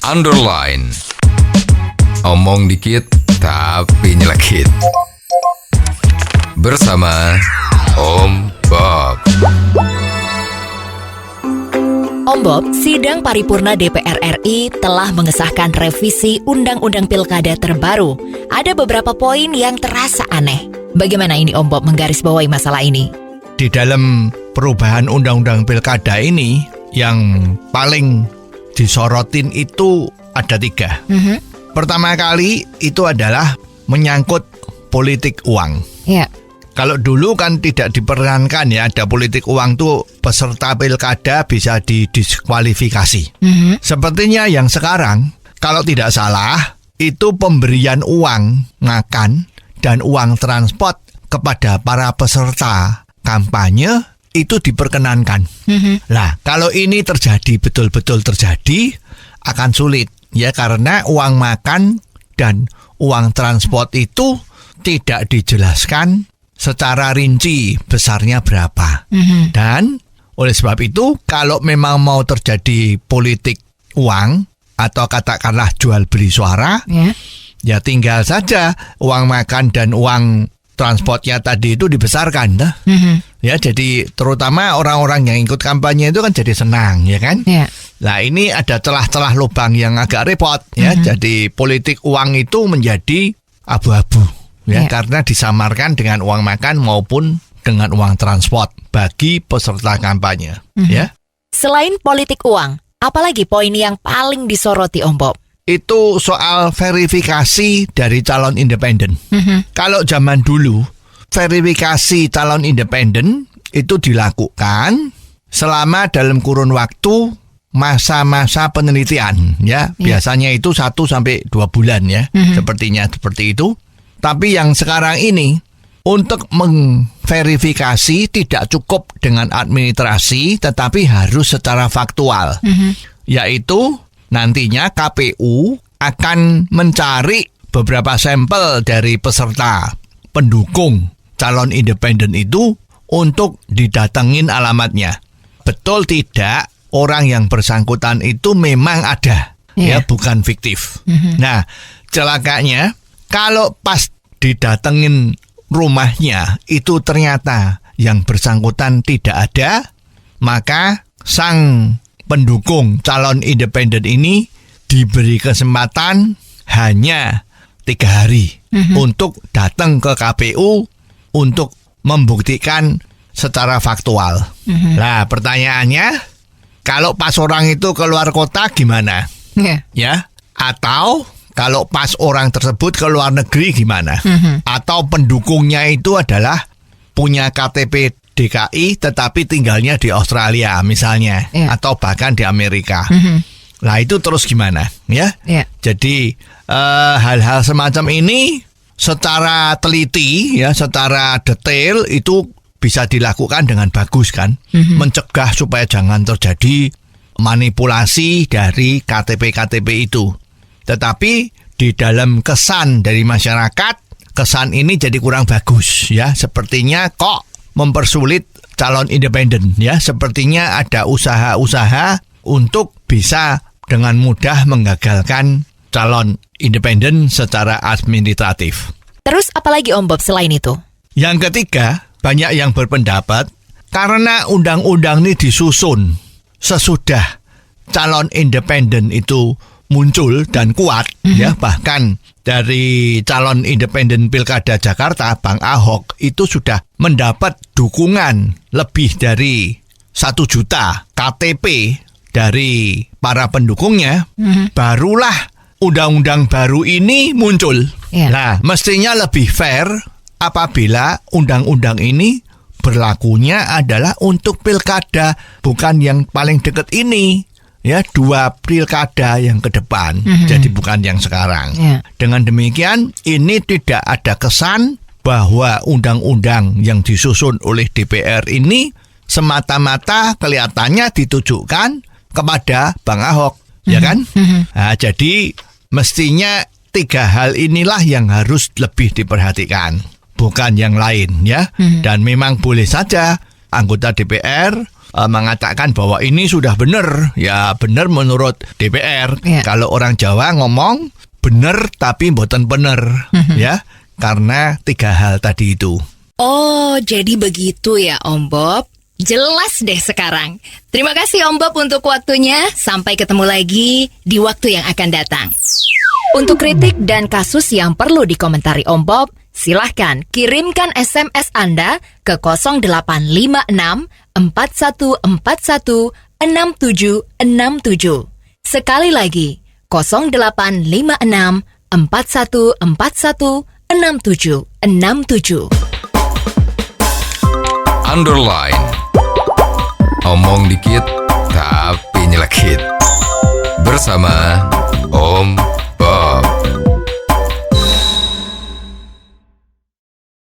underline. Omong dikit tapi nyelekit. Bersama Om Bob. Om Bob, sidang paripurna DPR RI telah mengesahkan revisi Undang-Undang Pilkada terbaru. Ada beberapa poin yang terasa aneh. Bagaimana ini Om Bob menggarisbawahi masalah ini? Di dalam perubahan Undang-Undang Pilkada ini, yang paling disorotin itu ada 3. Pertama kali itu adalah menyangkut politik uang. Ya. Kalau dulu kan tidak diperankan ya, ada politik uang tuh peserta pilkada bisa didiskualifikasi. Sepertinya yang sekarang, kalau tidak salah, itu pemberian uang makan dan uang transport kepada para peserta kampanye itu diperkenankan. Nah, kalau ini terjadi, betul-betul terjadi, akan sulit ya, karena uang makan dan uang transport itu tidak dijelaskan secara rinci besarnya berapa. Dan oleh sebab itu, kalau memang mau terjadi politik uang atau katakanlah jual beli suara, ya tinggal saja uang makan dan uang transportnya tadi itu dibesarkan. Ya, jadi terutama orang-orang yang ikut kampanye itu kan jadi senang, ya kan? Nah, ini ada celah-celah lubang yang agak repot ya. Jadi politik uang itu menjadi abu-abu. Ya, karena disamarkan dengan uang makan maupun dengan uang transport bagi peserta kampanye. Ya. Selain politik uang, apalagi poin yang paling disoroti Om Bob? Itu soal verifikasi dari calon independen. Kalau zaman dulu, verifikasi calon independen itu dilakukan selama dalam kurun waktu masa-masa penelitian. Ya, biasanya itu 1-2 bulan ya, sepertinya seperti itu. Tapi yang sekarang ini, untuk memverifikasi tidak cukup dengan administrasi, tetapi harus secara faktual. Yaitu nantinya KPU akan mencari beberapa sampel dari peserta pendukung calon independen itu untuk didatengin alamatnya. Betul tidak orang yang bersangkutan itu memang ada, ya bukan fiktif. Nah, celakanya kalau pas didatengin rumahnya itu ternyata yang bersangkutan tidak ada, maka sang pendukung calon independen ini diberi kesempatan hanya 3 hari untuk datang ke KPU untuk membuktikan secara faktual. Nah, pertanyaannya, kalau pas orang itu keluar kota gimana? Ya, atau kalau pas orang tersebut ke luar negeri gimana? Atau pendukungnya itu adalah punya KTP DKI tetapi tinggalnya di Australia misalnya, atau bahkan di Amerika. Nah, itu terus gimana? Ya. Jadi hal-hal semacam ini secara teliti ya, secara detail itu bisa dilakukan dengan bagus kan, mencegah supaya jangan terjadi manipulasi dari KTP itu. Tetapi di dalam kesan dari masyarakat, kesan ini jadi kurang bagus ya. Sepertinya kok mempersulit calon independen ya. Sepertinya ada usaha-usaha untuk bisa dengan mudah menggagalkan calon independen secara administratif. Terus apalagi Om Bob selain itu? Yang ketiga, banyak yang berpendapat karena undang-undang ini disusun sesudah calon independen itu muncul dan kuat, ya, bahkan dari calon independen Pilkada Jakarta, Bang Ahok, itu sudah mendapat dukungan lebih dari 1 juta KTP dari para pendukungnya, barulah undang-undang baru ini muncul. Nah, mestinya lebih fair apabila undang-undang ini berlakunya adalah untuk pilkada, bukan yang paling dekat ini. Ya, 2 pilkada yang ke depan, jadi bukan yang sekarang. Dengan demikian, ini tidak ada kesan bahwa undang-undang yang disusun oleh DPR ini semata-mata kelihatannya ditujukan kepada Bang Ahok, ya kan? Nah, jadi mestinya 3 hal inilah yang harus lebih diperhatikan, bukan yang lain ya. Dan memang boleh saja anggota DPR mengatakan bahwa ini sudah benar. Ya benar menurut DPR. Ya. Kalau orang Jawa ngomong benar tapi mboten bener, ya. Karena 3 hal tadi itu. Oh, jadi begitu ya Om Bob. Jelas deh sekarang. Terima kasih Om Bob untuk waktunya. Sampai ketemu lagi di waktu yang akan datang. Untuk kritik dan kasus yang perlu dikomentari Om Bob, silahkan kirimkan SMS Anda ke 0856 4141 6767. Sekali lagi, 0856 4141 6767. Underline. Omong dikit tapi nyelekit. Bersama Om